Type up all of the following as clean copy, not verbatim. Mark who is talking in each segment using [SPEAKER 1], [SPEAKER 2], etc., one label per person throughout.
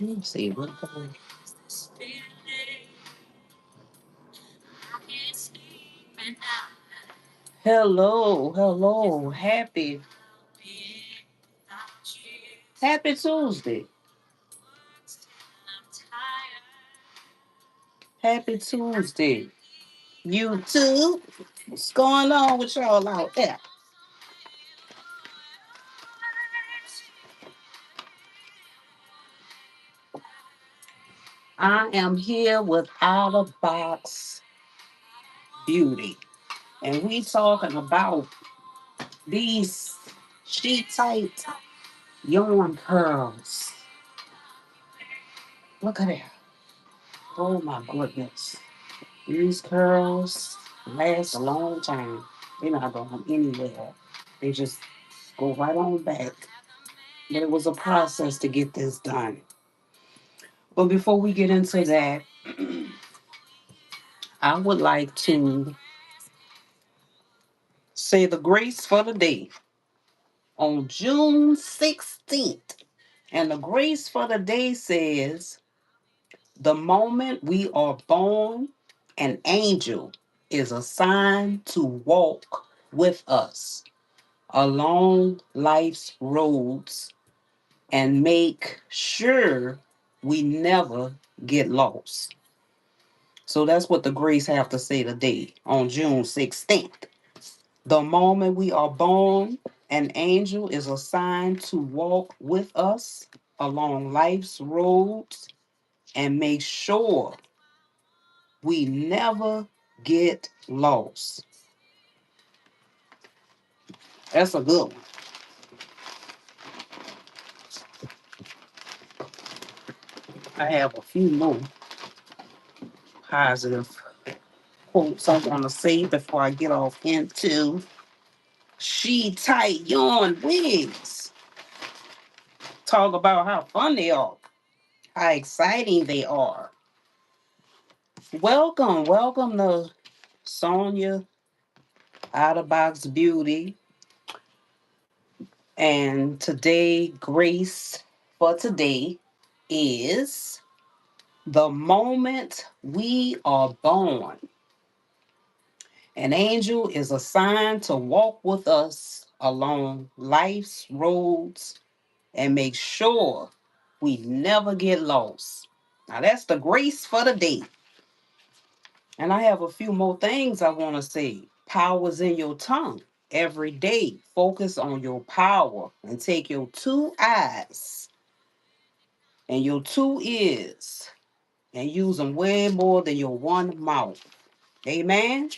[SPEAKER 1] Let's see what. Hello, hello, happy Tuesday, happy Tuesday. YouTube, what's going on with y'all out there? I am here with Outtabox Beauty, and we talking about these sheet tight yarn curls. Look at that! Oh my goodness, these curls last a long time. They're not going anywhere. They just go right on back. But it was a process to get this done. But before we get into that, I would like to say the grace for the day on June 16th. And the grace for the day says, the moment we are born, an angel is assigned to walk with us along life's roads and make sure we never get lost. So that's what the grace have to say today on June 16th. The moment we are born, an angel is assigned to walk with us along life's roads and make sure we never get lost. That's a good one. I have a few more positive quotes I want to say before I get off into she tight yarn wigs. Talk about how fun they are, how exciting they are. Welcome to Sonja Outtabox Beauty. And today, grace for today is the moment we are born. An angel is assigned to walk with us along life's roads and make sure we never get lost. Now, that's the grace for the day. And I have a few more things I want to say. Power's in your tongue. Every day, focus on your power and take your two eyes and your two ears and use them way more than your one mouth. Amen.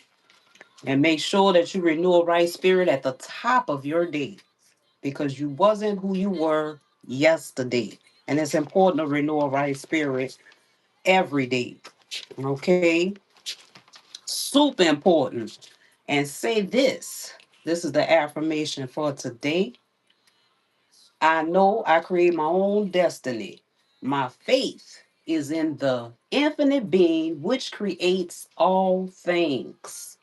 [SPEAKER 1] And make sure that you renew a right spirit at the top of your day because you wasn't who you were yesterday. And it's important to renew a right spirit every day. Okay? Super important. And say this. This is the affirmation for today. I know I create my own destiny. My faith is in the infinite being which creates all things.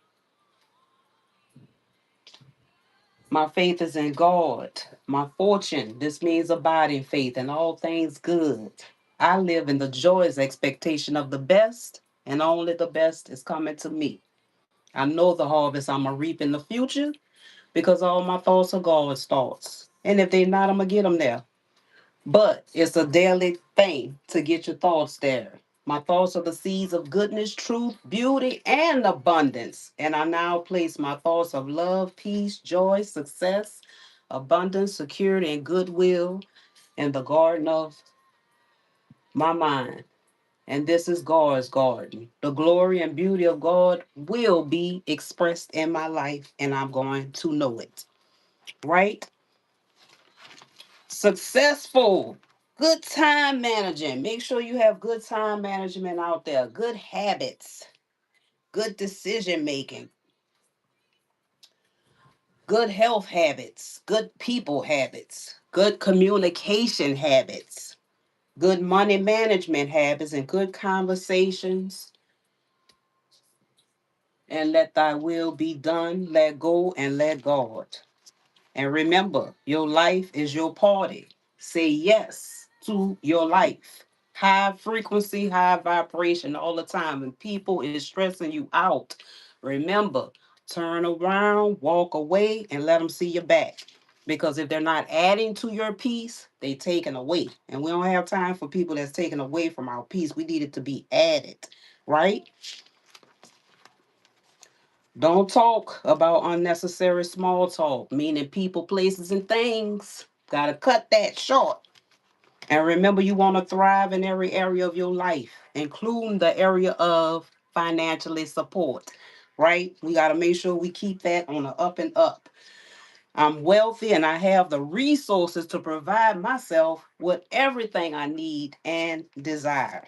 [SPEAKER 1] My faith is in God. My fortune, this means abiding faith in all things good. I live in the joyous expectation of the best, and only the best is coming to me. I know the harvest I'm going to reap in the future because all my thoughts are God's thoughts. And if they're not, I'm going to get them there. But it's a daily thing to get your thoughts there. My thoughts are the seeds of goodness, truth, beauty, and abundance. And I now place my thoughts of love, peace, joy, success, abundance, security, and goodwill in the garden of my mind. And this is God's garden. The glory and beauty of God will be expressed in my life, and I'm going to know it. Right? Successful. Good time managing. Make sure you have good time management out there. Good habits. Good decision making. Good health habits. Good people habits. Good communication habits. Good money management habits and good conversations. And let thy will be done. Let go and let God. And remember, your life is your party. Say yes to your life. high frequency, high vibration all the time, and people is stressing you out. Remember, turn around, walk away, and let them see your back. Because if they're not adding to your peace, they taking away. And we don't have time for people that's taking away from our peace. We need it to be added, right? Don't talk about unnecessary small talk, meaning people, places, and things. Gotta cut that short. And remember, you want to thrive in every area of your life, including the area of financially support, right? We got to make sure we keep that on the up and up. I'm wealthy and I have the resources to provide myself with everything I need and desire.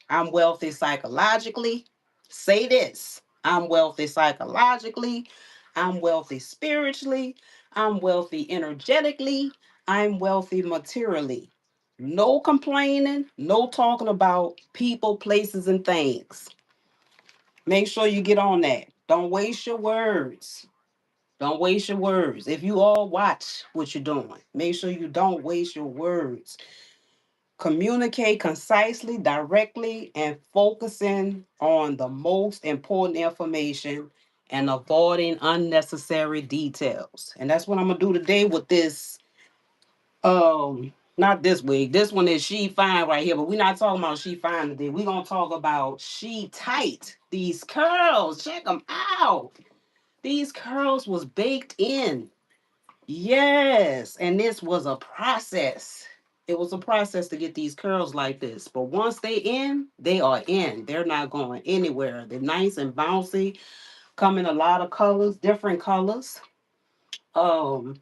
[SPEAKER 1] I'm wealthy psychologically. Say this: I'm wealthy psychologically. I'm wealthy spiritually. I'm wealthy energetically. I'm wealthy materially. No complaining, no talking about people, places, and things. Make sure you get on that. Don't waste your words. Don't waste your words. If you all watch what you're doing, make sure you don't waste your words. Communicate concisely, directly, and focusing on the most important information and avoiding unnecessary details. And that's what I'm gonna do today with this. Not this wig. This one is she fine right here, but we're not talking about she fine today. We're gonna talk about she tight. These curls, check them out. These curls was baked in. Yes, and this was a process. It was a process to get these curls like this. But once they in, they are in. They're not going anywhere. They're nice and bouncy. Come in a lot of colors, different colors. Um,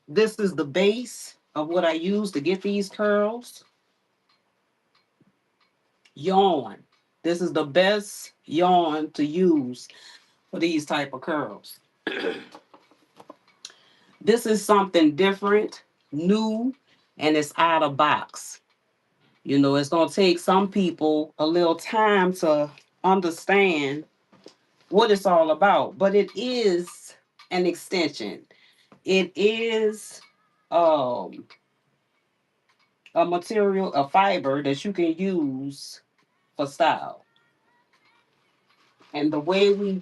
[SPEAKER 1] this is the base of what I use to get these curls. Yarn. This is the best yarn to use for these type of curls. This is something different, new, and it's out of box. You know, it's going to take some people a little time to understand what it's all about, but it is an extension. It is um, a material, a fiber that you can use for style. And the way we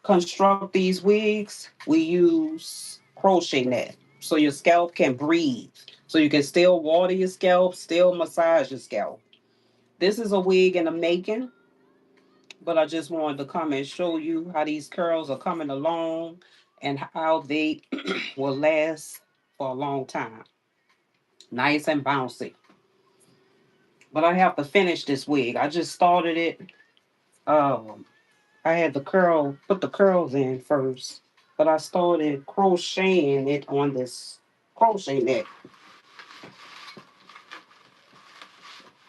[SPEAKER 1] construct these wigs, we use crochet net so your scalp can breathe. So you can still water your scalp, still massage your scalp. This is a wig in the making, but I just wanted to come and show you how these curls are coming along and how they will last for a long time. Nice and bouncy. But I have to finish this wig. I just started it. Um, I had the curl, put the curls in first, but I started crocheting it on this crochet net.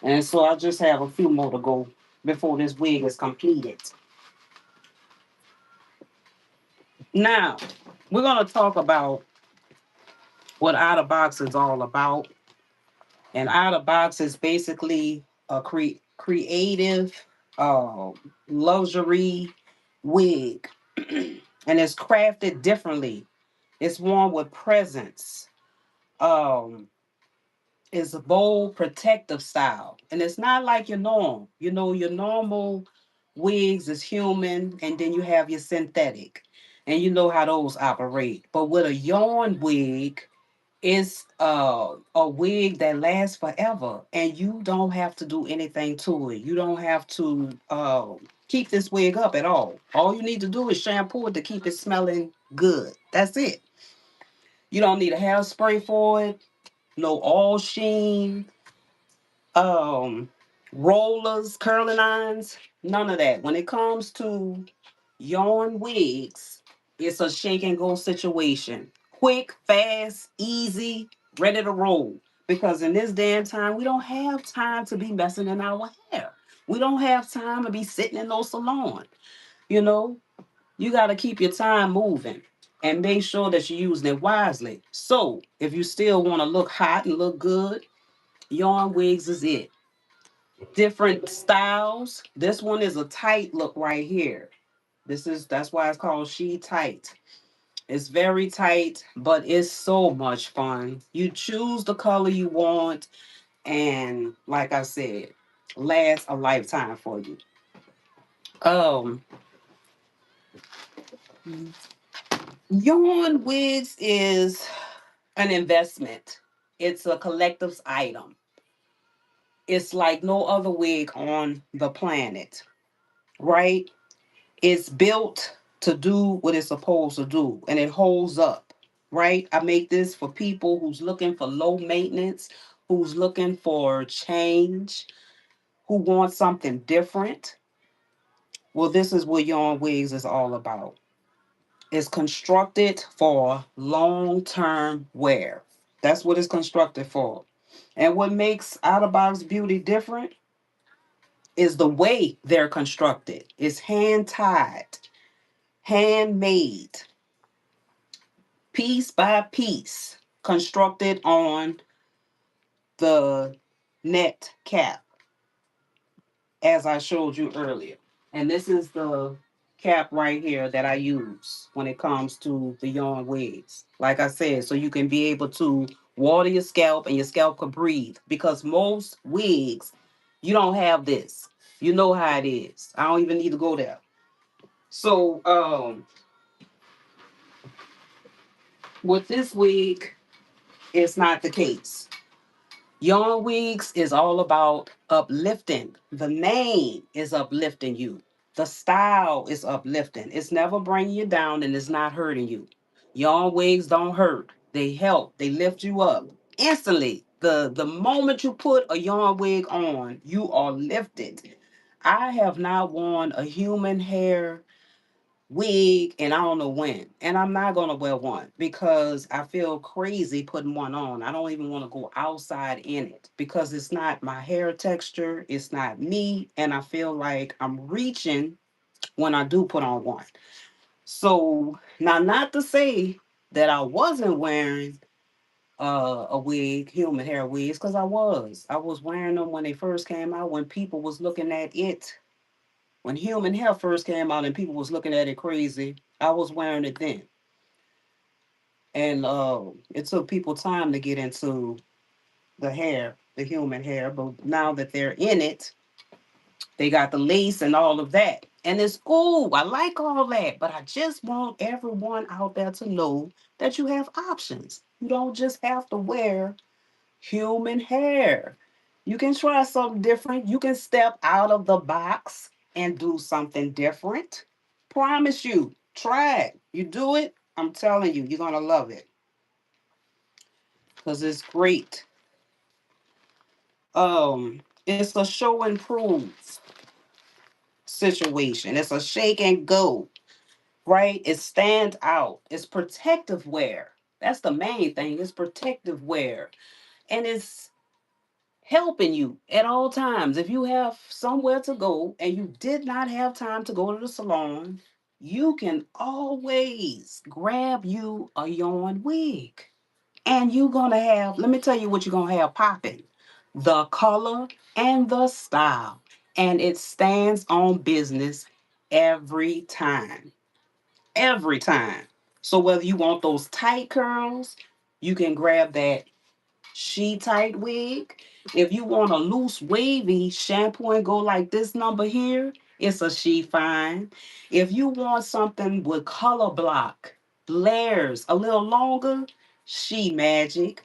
[SPEAKER 1] And so I just have a few more to go before this wig is completed. Now, we're going to talk about what Outtabox is all about. And Outtabox is basically a creative uh, luxury wig. And it's crafted differently. It's worn with presence. Um, it's a bold, protective style. And it's not like your norm. You know, your normal wigs is human, and then you have your synthetic. And you know how those operate. But with a yarn wig, it's a wig that lasts forever, and you don't have to do anything to it. You don't have to keep this wig up at all. All you need to do is shampoo it to keep it smelling good. That's it. You don't need a hairspray for it. No all sheen, um, rollers, curling irons, none of that. When it comes to yarn wigs, it's a shake and go situation. Quick, fast, easy, ready to roll. Because in this damn time, we don't have time to be messing in our hair. We don't have time to be sitting in no salon. You know, you got to keep your time moving and make sure that you're using it wisely. So, if you still want to look hot and look good, yarn wigs is it. Different styles. This one is a tight look right here. That's why it's called she tight. It's very tight, but it's so much fun. You choose the color you want, and like I said, last a lifetime for you. Um, Yarn wigs is an investment. It's a collective's item. It's like no other wig on the planet, right? It's built to do what it's supposed to do, and it holds up, right? I make this for people who's looking for low maintenance, who's looking for change, who want something different. Well, this is what Yarn Wigs is all about. It's constructed for long-term wear. That's what it's constructed for. And what makes Outtabox Beauty different is the way they're constructed. It's hand tied, handmade, piece by piece, constructed on the net cap, as I showed you earlier. And this is the cap right here that I use when it comes to the yarn wigs. Like I said, so you can be able to water your scalp and your scalp can breathe. Because most wigs, you don't have this. You know how it is. I don't even need to go there. So with this wig, it's not the case. Yarn Wigs is all about uplifting. The name is uplifting you. The style is uplifting. It's never bringing you down and it's not hurting you. Yarn Wigs don't hurt. They help. They lift you up instantly. The moment you put a yarn wig on, you are lifted. I have not worn a human hair wig and I don't know when. And I'm not gonna wear one because I feel crazy putting one on. I don't even want to go outside in it because it's not my hair texture, it's not me, and I feel like I'm reaching when I do put on one. So now not to say that I wasn't wearing a wig, human hair wigs, because I was. I was wearing them when they first came out when people was looking at it when human hair first came out and people was looking at it crazy, I was wearing it then. And it took people time to get into the hair, the human hair. But now that they're in it, they got the lace and all of that. And it's cool. I like all that. But I just want everyone out there to know that you have options. You don't just have to wear human hair. You can try something different. You can step out of the box and do something different. Promise you. Try it. You do it, I'm telling you, you're going to love it because it's great. It's a show and prove situation. It's a shake and go, right? It stands out. It's protective wear. That's the main thing. It's protective wear. And it's helping you at all times. If you have somewhere to go and you did not have time to go to the salon, you can always grab you a yarn wig. And you're going to have, let me tell you what you're going to have popping, the color and the style. And it stands on business every time. Every time. So whether you want those tight curls, you can grab that she tight wig. If you want a loose wavy shampoo and go like this number here, it's a she fine. If you want something with color block, layers a little longer, she magic.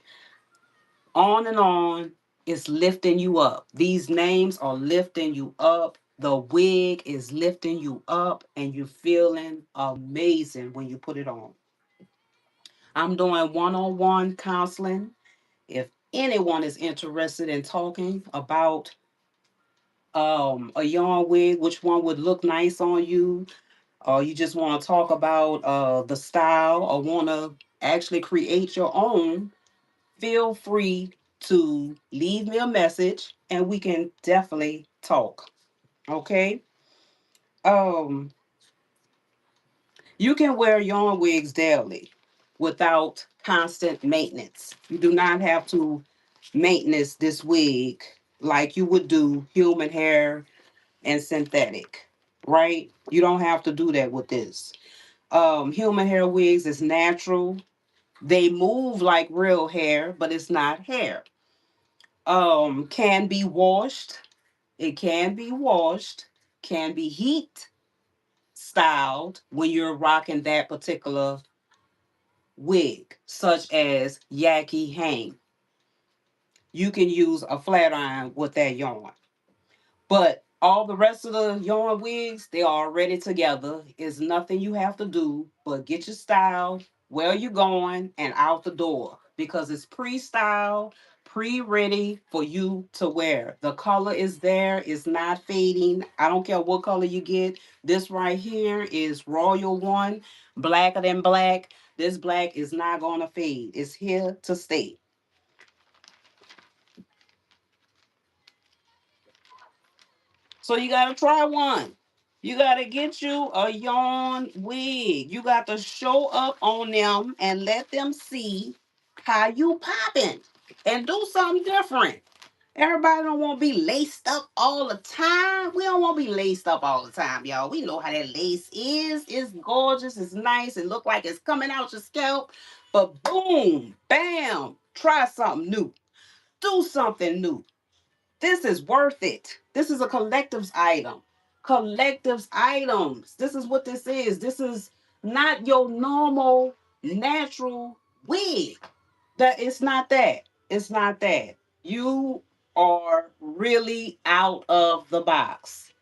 [SPEAKER 1] On and on. It's lifting you up. These names are lifting you up. The wig is lifting you up, and you're feeling amazing when you put it on. I'm doing one on one counseling. If anyone is interested in talking about a yarn wig, which one would look nice on you, or you just want to talk about the style or want to actually create your own, feel free to leave me a message and we can definitely talk. Okay? Um, you can wear yarn wigs daily without constant maintenance. You do not have to maintenance this wig like you would do human hair and synthetic, right? You don't have to do that with this. Human hair wigs is natural. They move like real hair, but it's not hair. Can be washed. It can be washed, can be heat styled when you're rocking that particular wig, such as yaki hang. You can use a flat iron with that yarn. But all the rest of the yarn wigs, they are already together. It's nothing you have to do but get your style, where you going, and out the door. Because it's pre-styled, pre-ready for you to wear. The color is there, it's not fading. I don't care what color you get. This right here is Royal One, blacker than black. This black is not gonna fade. It's here to stay. So you gotta try one. You gotta get you a yarn wig. You got to show up on them and let them see how you popping and do something different. Everybody don't want to be laced up all the time. We don't want to be laced up all the time, y'all. We know how that lace is. It's gorgeous. It's nice. It look like it's coming out your scalp. But boom, bam, try something new. Do something new. This is worth it. This is a collectives item. Collectives items. This is what this is. This is not your normal natural wig. That it's not that. It's not that. You are really out of the box.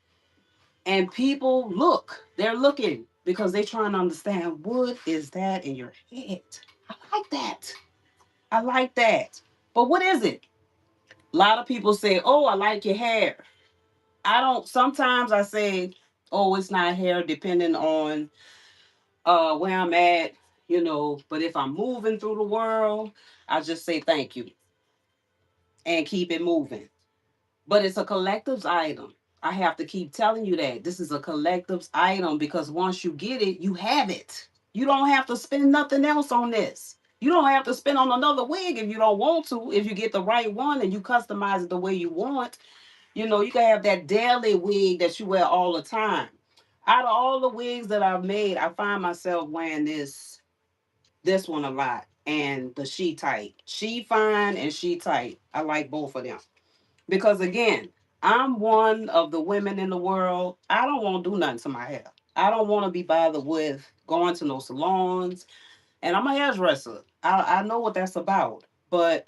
[SPEAKER 1] And people look. They're looking because they're trying to understand what is that in your head. I like that. I like that. But what is it? A lot of people say, "Oh, I like your hair." I don't. Sometimes I say, "Oh, it's not hair," depending on where I'm at, you know. But if I'm moving through the world, I just say thank you and keep it moving. But it's a collective's item. I have to keep telling you that this is a collective's item because once you get it, you have it. You don't have to spend nothing else on this. You don't have to spend on another wig if you don't want to. If you get the right one and you customize it the way you want, you know, you can have that daily wig that you wear all the time. Out of all the wigs that I've made, I find myself wearing this one a lot. And the she tight. She fine and she tight. I like both of them. Because again, I'm one of the women in the world. I don't want to do nothing to my hair. I don't want to be bothered with going to no salons. And I'm a hairdresser. I know what that's about. But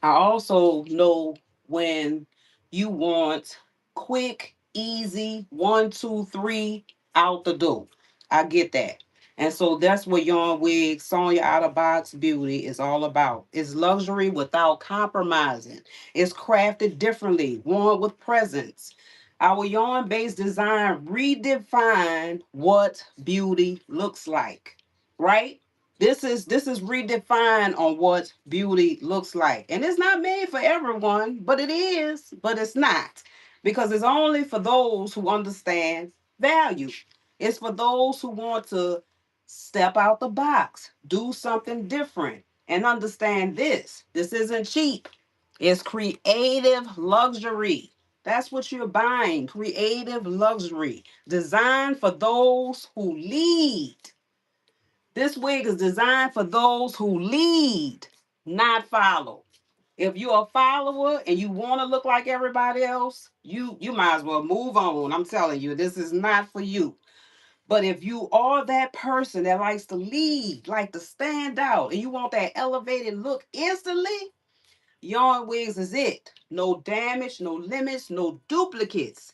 [SPEAKER 1] I also know when you want quick, easy, one, two, three, out the door. I get that. And so that's what Yarn Wig, Sonja Outtabox Beauty is all about. It's luxury without compromising. It's crafted differently, worn with presence. Our yarn-based design redefine what beauty looks like, right? This is redefined on what beauty looks like. And it's not made for everyone, but it is, but it's not. Because it's only for those who understand value. It's for those who want to step out the box, do something different, and understand this. This isn't cheap. It's creative luxury. That's what you're buying. Creative luxury. Designed for those who lead. This wig is designed for those who lead, not follow. If you're a follower and you want to look like everybody else, you might as well move on. I'm telling you, this is not for you. But if you are that person that likes to lead, like to stand out, and you want that elevated look instantly, Yarn Wigs is it. No damage, no limits, no duplicates.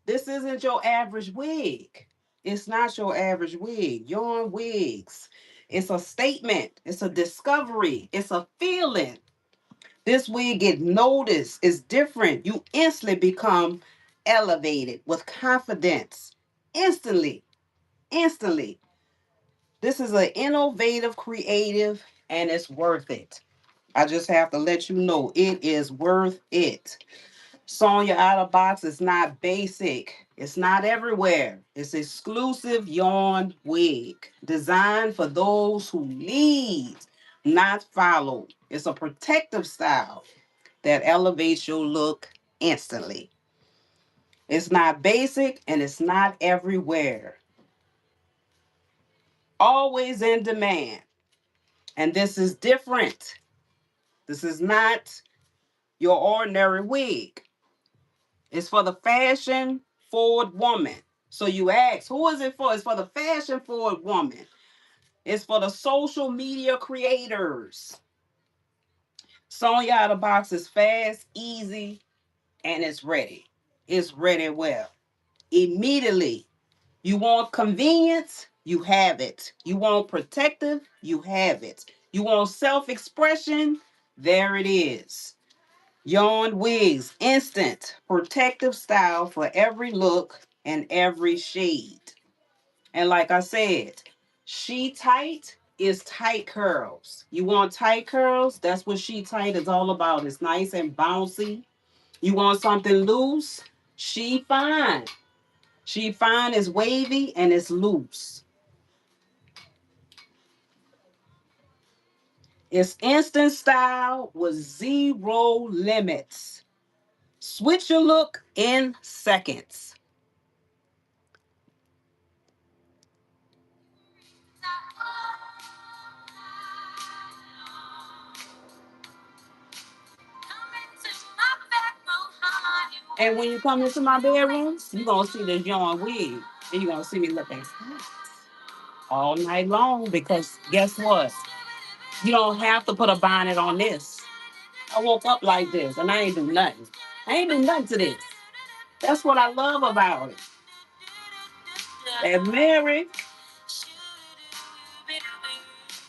[SPEAKER 1] This isn't your average wig. It's not your average wig. Yarn Wigs. It's a statement. It's a discovery. It's a feeling. This wig get noticed. It's different. You instantly become elevated with confidence. Instantly. Instantly. This is an innovative, creative, and it's worth it. I just have to let you know it is worth it. Sonja Outtabox is not basic. It's not everywhere. It's exclusive yarn wig designed for those who lead, not follow. It's a protective style that elevates your look instantly. It's not basic and it's not everywhere. Always in demand. And this is different. This is not your ordinary wig. It's for the fashion forward woman. So you ask, who is it for? It's for the fashion forward woman. It's for the social media creators. Sonja Outtabox is fast, easy, and it's ready. It's ready well. Immediately. You want convenience? You have it. You want protective? You have it. You want self-expression? There it is. Yarn wigs, instant, protective style for every look and every shade. And like I said, she tight is tight curls. You want tight curls? That's what she tight is all about. It's nice and bouncy. You want something loose? She fine. She fine is wavy and it's loose. It's instant style with zero limits. Switch your look in seconds. And when you come into my bedroom, you're going to see this yarn wig. And you're going to see me looking all night long because guess what? You don't have to put a bonnet on this. I woke up like this and I ain't do nothing. I ain't do nothing to this. That's what I love about it. And Mary,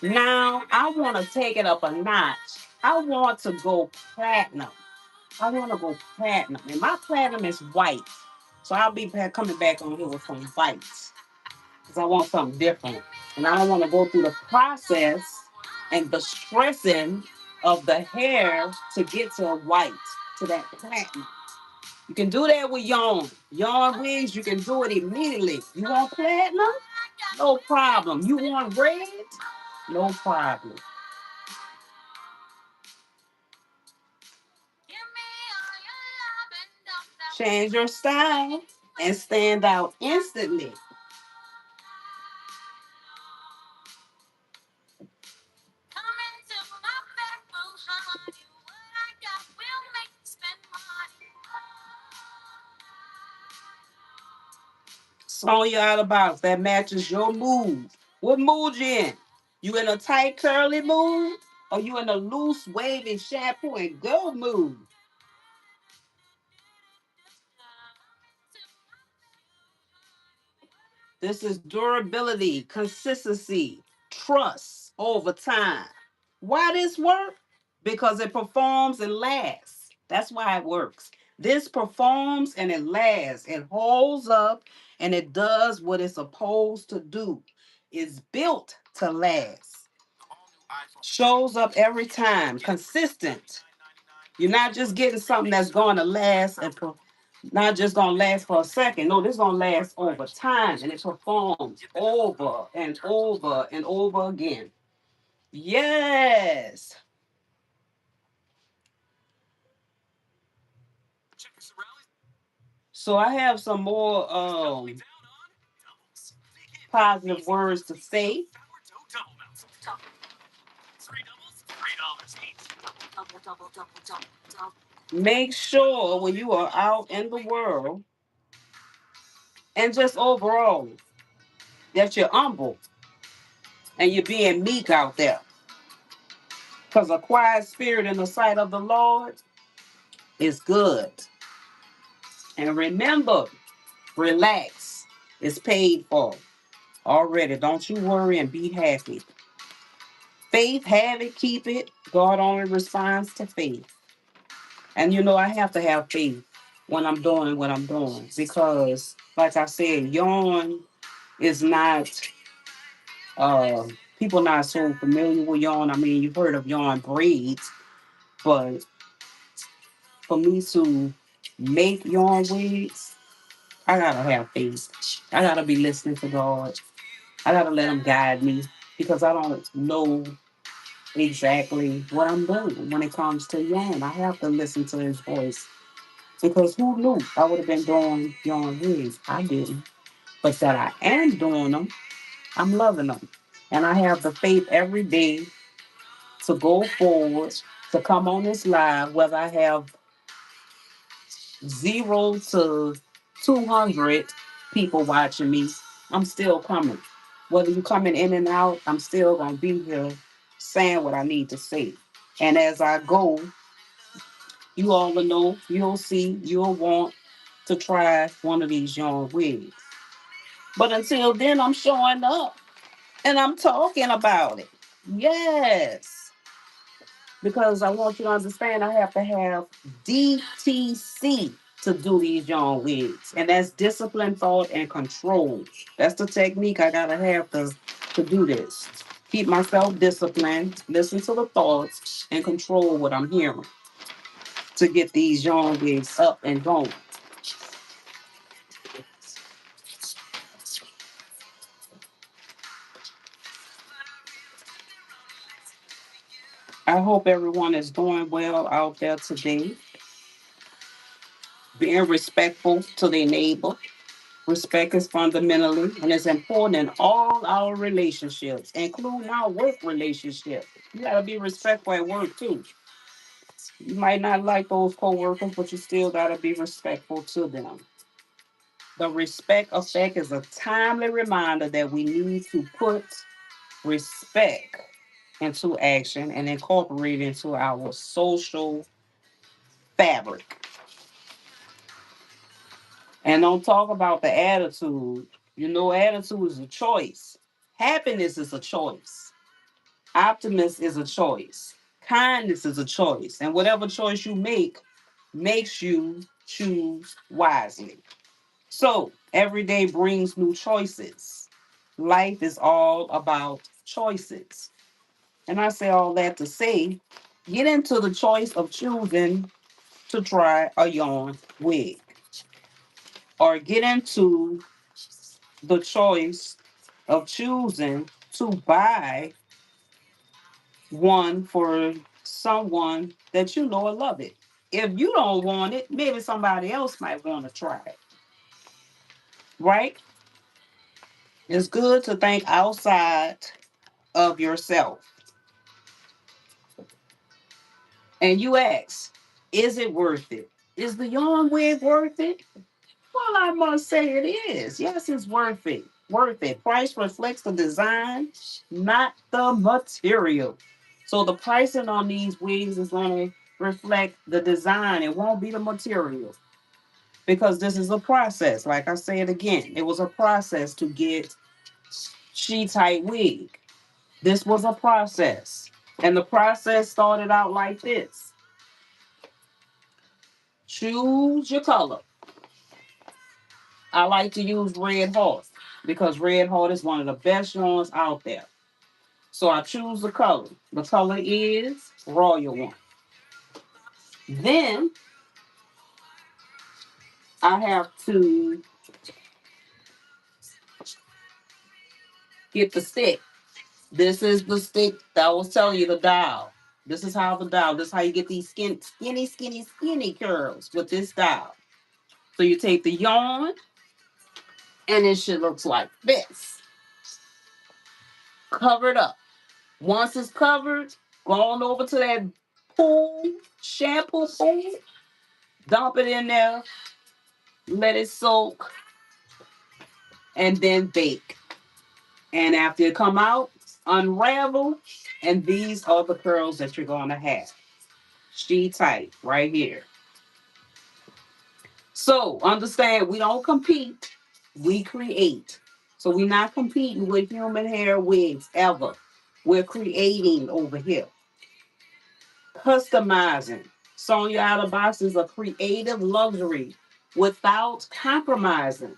[SPEAKER 1] now I want to take it up a notch. I want to go platinum. I want to go platinum. And my platinum is white. So I'll be coming back on here with some whites. Because I want something different. And I don't want to go through the process and the stressing of the hair to get to a white, to that platinum. You can do that with yarn. Yarn wigs, you can do it immediately. You want platinum? No problem. You want red? No problem. Change your style and stand out instantly. Sonja Outtabox, that matches your mood. What mood you in? You in a tight curly mood? Or you in a loose wavy shampoo and go mood? This is durability, consistency, trust over time. Why this work? Because it performs and lasts. That's why it works. This performs and it lasts. It holds up and it does what it's supposed to do. It's built to last. Shows up every time. Consistent. You're not just getting something that's going to last and not just going to last for a second. No, this is going to last over time and it performs over and over and over again. Yes. So I have some more positive words to say. Make sure when you are out in the world and just overall that you're humble and you're being meek out there. Because a quiet spirit in the sight of the Lord is good. And remember, relax. It's paid for already. Don't you worry and be happy. Faith, have it, keep it. God only responds to faith. And you know, I have to have faith when I'm doing what I'm doing because, like I said, yarn is not, uh, people not so familiar with yarn. I mean, you've heard of yarn braids, but for me to make yarn wigs, I gotta have faith. I gotta be listening to God. I gotta let Him guide me because I don't know exactly what I'm doing when it comes to yarn. I have to listen to His voice. Because who knew I would have been doing yarn wigs? I didn't. But that I am doing them, I'm loving them. And I have the faith every day to go forward to come on this live, whether I have 0 to 200 people watching me, I'm still coming. Whether you coming in and out, I'm still gonna be here saying what I need to say. And as I go, you all will know, you'll see, you'll want to try one of these yarn wigs. But until then, I'm showing up and I'm talking about it. Yes. Because I want you to understand I have to have DTC to do these yarn wigs. And that's discipline, thought, and control. That's the technique I gotta have to do this. Keep myself disciplined, listen to the thoughts, and control what I'm hearing to get these yarn wigs up and going. I hope everyone is doing well out there today, being respectful to their neighbor. Respect is fundamentally and it's important in all our relationships, including our work relationship. You gotta be respectful at work too. You might not like those coworkers, but you still gotta be respectful to them. The respect effect is a timely reminder that we need to put respect into action and incorporate it into our social fabric. And don't talk about the attitude. You know, attitude is a choice. Happiness is a choice. Optimism is a choice. Kindness is a choice. And whatever choice you make makes you choose wisely. So every day brings new choices. Life is all about choices. And I say all that to say, get into the choice of choosing to try a yarn wig or get into the choice of choosing to buy one for someone that you know will love it. If you don't want it, maybe somebody else might want to try it, right? It's good to think outside of yourself. And you ask, is it worth it? Is the yarn wig worth it? Well, I must say it is. Yes, it's worth it. Worth it. Price reflects the design, not the material. So the pricing on these wigs is going to reflect the design. It won't be the material because this is a process. Like I said again, it was a process to get she tight wig. This was a process. And the process started out like this. Choose your color. I like to use Red Heart because Red Heart is one of the best yarns out there. So I choose the color. The color is Royal One. Then I have to get the stick. This is the stick that I was telling you, the dial. This is how the dial, this is how you get these skinny curls with this dial. So you take the yarn and it should look like this. Covered up. Once it's covered, go on over to that pool, shampoo pool, dump it in there, let it soak, and then bake. And after it come out, unravel, and these are the curls that you're going to have. She tight right here. So understand, we don't compete, we create. So we're not competing with human hair wigs ever. We're creating over here. Customizing. Sonja Outtabox is a creative luxury without compromising.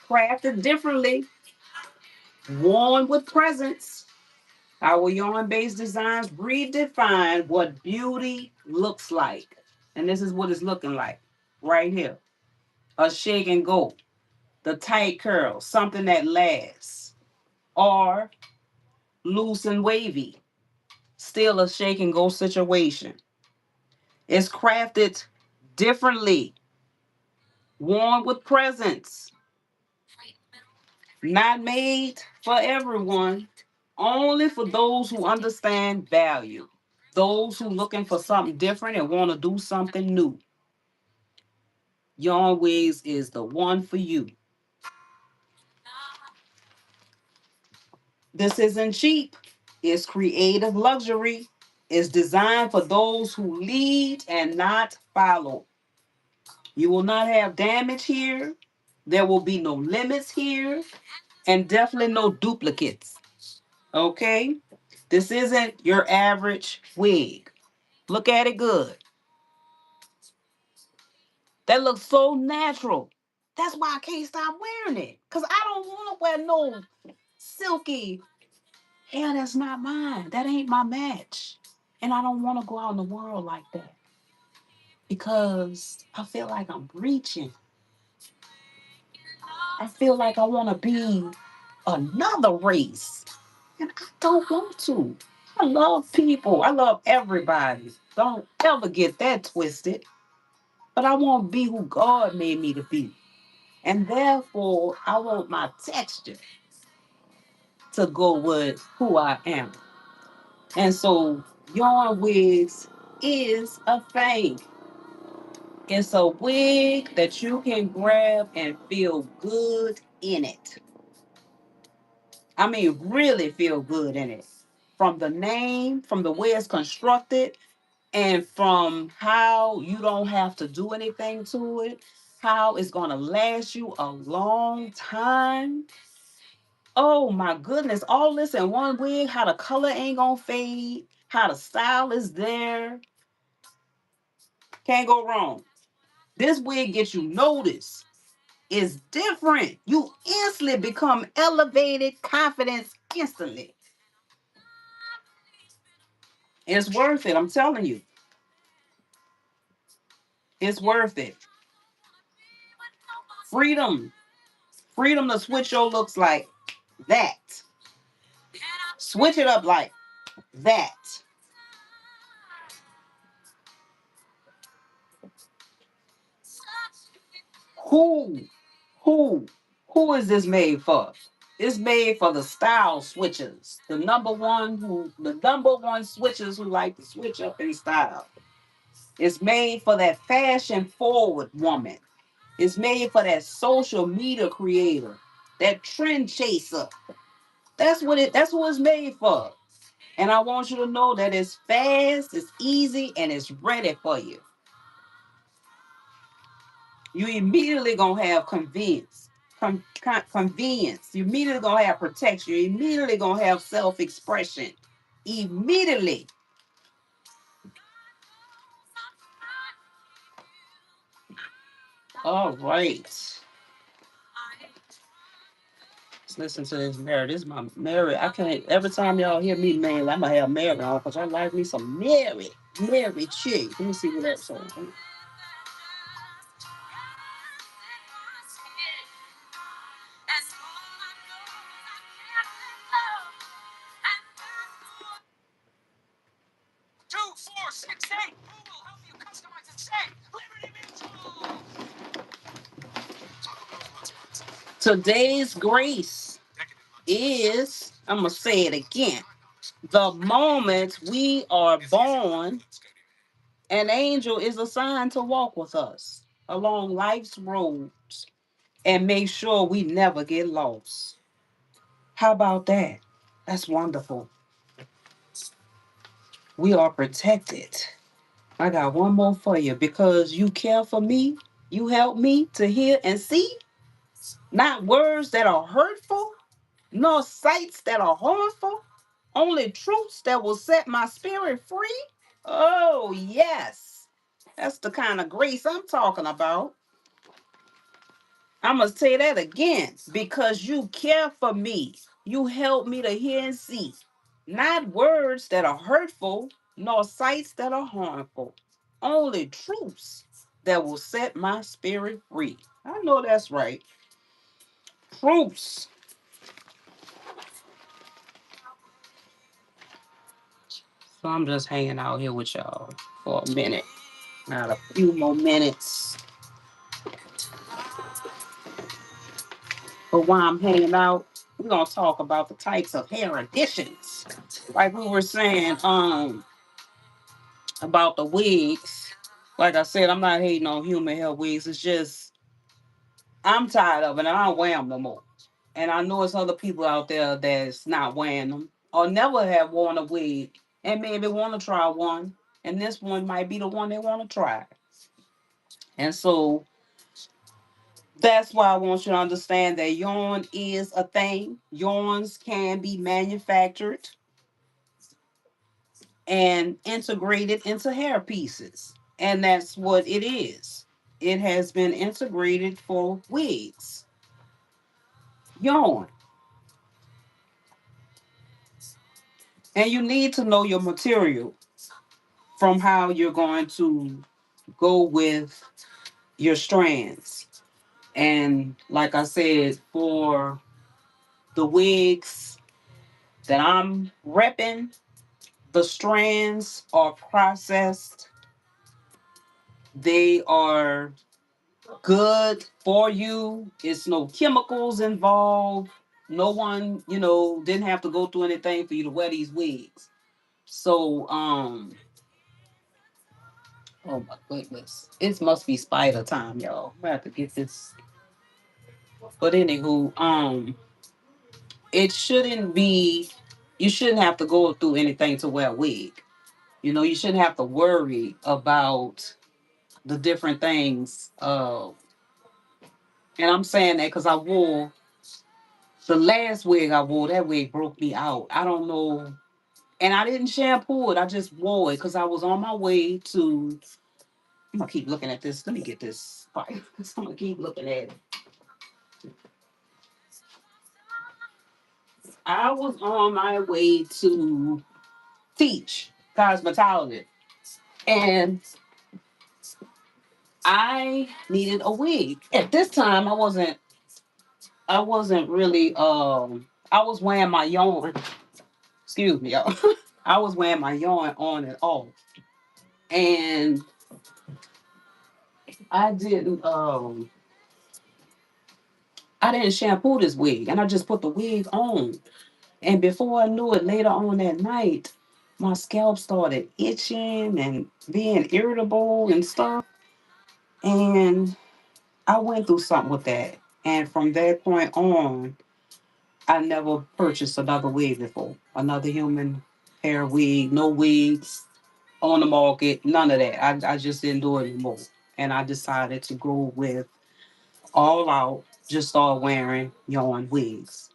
[SPEAKER 1] Crafted differently, worn with presence. Our yarn-based designs redefine what beauty looks like. And this is what it's looking like right here. A shake and go. The tight curl, something that lasts. Or loose and wavy. Still a shake and go situation. It's crafted differently, worn with presence, not made for everyone, only for those who understand value. Those who looking for something different and want to do something new, Yarn Wigs is the one for you. This isn't cheap. It's creative luxury. It's designed for those who lead and not follow. You will not have damage here. There will be no limits here, and definitely no duplicates. Okay? This isn't your average wig. Look at it good. That looks so natural. That's why I can't stop wearing it. Because I don't want to wear no silky hair that's not mine. That ain't my match. And I don't want to go out in the world like that. Because I feel like I'm reaching. I feel like I want to be another race. And I don't want to. I love people. I love everybody. Don't ever get that twisted. But I want to be who God made me to be. And therefore, I want my texture to go with who I am. And so, yarn wigs is a thing. It's a wig that you can grab and feel good in it. I mean, really feel good in it. From the name, from the way it's constructed, and from how you don't have to do anything to it, how it's going to last you a long time. Oh my goodness, all this in one wig, how the color ain't gonna fade, how the style is there. Can't go wrong. This wig gets you noticed. It's different. You instantly become elevated confidence instantly. It's worth it, I'm telling you. It's worth it. Freedom. Freedom to switch your looks like that. Switch it up like that. Who, who, who is this made for? It's made for the style switchers. The number one switchers who like to switch up in style. It's made for that fashion forward woman. It's made for that social media creator, that trend chaser. That's what it's made for. And I want you to know that it's fast, it's easy, and it's ready for you. You immediately gonna have convenience. You immediately gonna have protection. You immediately gonna have self-expression. Immediately. All right. Let's listen to this Mary. This is my Mary. I can't every time y'all hear me, man, I'm gonna have Mary on because I like me some Mary. Mary chick. Let me see what that's on. Today's grace is, I'm going to say it again, the moment we are born, an angel is assigned to walk with us along life's roads and make sure we never get lost. How about that? That's wonderful. We are protected. I got one more for you. Because you care for me, you help me to hear and see, not words that are hurtful, nor sights that are harmful, only truths that will set my spirit free. Oh, yes. That's the kind of grace I'm talking about. I'm going to say that again. Because you care for me, you help me to hear and see, not words that are hurtful, nor sights that are harmful, only truths that will set my spirit free. I know that's right. Truths. So I'm just hanging out here with y'all for a minute. Not a few more minutes. But while I'm hanging out, we're gonna talk about the types of hair additions. Like we were saying, about the wigs. Like I said, I'm not hating on human hair wigs. It's just I'm tired of it and I don't wear them no more. And I know it's other people out there that's not wearing them or never have worn a wig and maybe want to try one. And this one might be the one they want to try. And so that's why I want you to understand that yarn is a thing. Yarns can be manufactured and integrated into hair pieces. And that's what it is. It has been integrated for wigs. Yarn. And you need to know your material from how you're going to go with your strands. And like I said, for the wigs that I'm repping, the strands are processed. They are good for you. It's no chemicals involved. No one, didn't have to go through anything for you to wear these wigs. So, oh my goodness. It must be spider time, y'all. I have to get this. But anywho, it shouldn't be you shouldn't have to go through anything to wear a wig. You shouldn't have to worry about the different things. And I'm saying that because I wore the last wig I wore, that wig broke me out. I don't know. And I didn't shampoo it. I just wore it because I was on my way to. I'm going to keep looking at this. Let me get this pipe. I'm going to keep looking at it. I was on my way to teach cosmetology. And I needed a wig. At this time, I wasn't really I was wearing my yarn. Excuse me, y'all. I was wearing my yarn on and off. And I didn't I didn't shampoo this wig and I just put the wig on. And before I knew it, later on that night, my scalp started itching and being irritable and stuff. And I went through something with that. And from that point on, I never purchased another wig before. Another human hair wig, no wigs on the market, none of that. I just didn't do it anymore. And I decided to go with all out, just start wearing yarn wigs.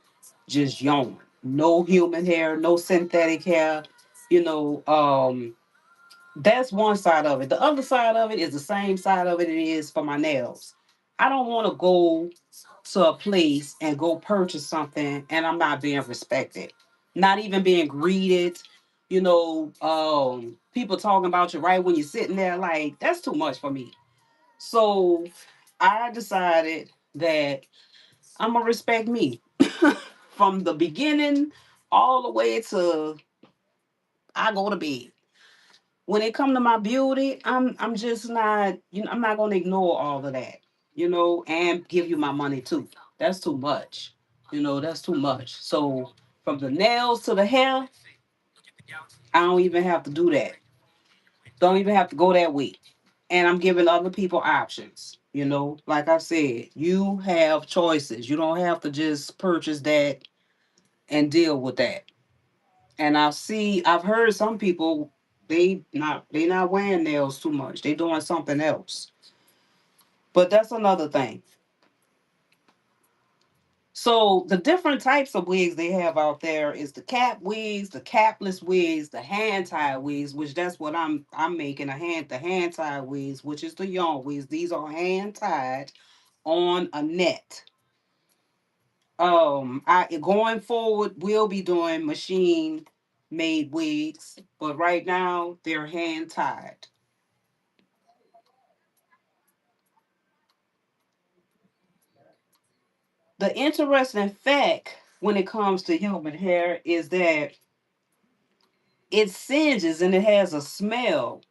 [SPEAKER 1] Just yarn. No human hair, no synthetic hair. You know, that's one side of it. The other side of it is the same side of it is for my nails. I don't want to go to a place and go purchase something and I'm not being respected, not even being greeted. People talking about you right when you're sitting there, like that's too much for me. So I decided that I'm gonna respect me from the beginning all the way to I go to bed. When it come to my beauty, I'm just not, I'm not gonna ignore all of that, and give you my money too. That's too much. That's too much. So from the nails to the hair, I don't even have to do that. Don't even have to go that way. And I'm giving other people options. Like I said, you have choices. You don't have to just purchase that and deal with that. And I've heard some people they not wearing nails too much. They doing something else. But that's another thing. So the different types of wigs they have out there is the cap wigs, the capless wigs, the hand tie wigs, which that's what I'm making the hand tie wigs, which is the yarn wigs. These are hand tied on a net. I going forward we'll be doing machine made wigs, but right now they're hand tied. The interesting fact when it comes to human hair is that it singes and it has a smell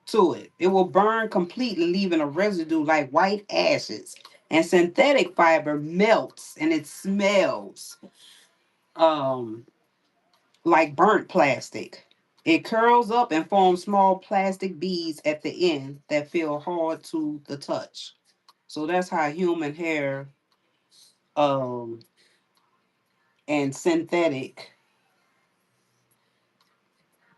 [SPEAKER 1] to it. It will burn completely, leaving a residue like white ashes. And synthetic fiber melts and it smells um, like burnt plastic. It curls up and forms small plastic beads at the end that feel hard to the touch. So that's how human hair um, and synthetic,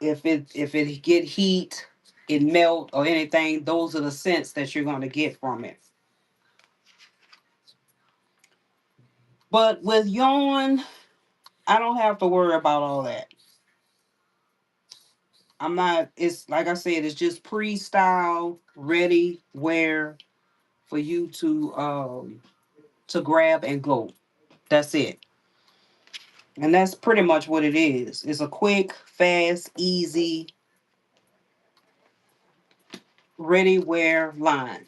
[SPEAKER 1] if it get heat, it melt or anything, those are the scents that you're going to get from it. But with yarn, I don't have to worry about all that. I'm not, it's like I said, it's just pre-style, ready wear for you to grab and go. That's it. And that's pretty much what it is. It's a quick, fast, easy, ready wear line.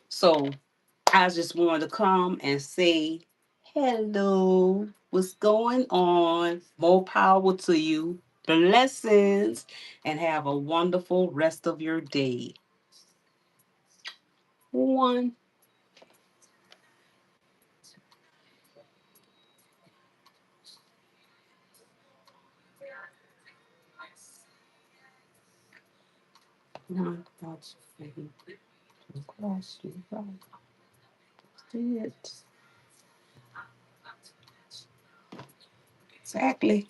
[SPEAKER 1] So I just wanted to come and say hello. What's going on? More power to you. Blessings. And have a wonderful rest of your day. One. One. That's it. Exactly.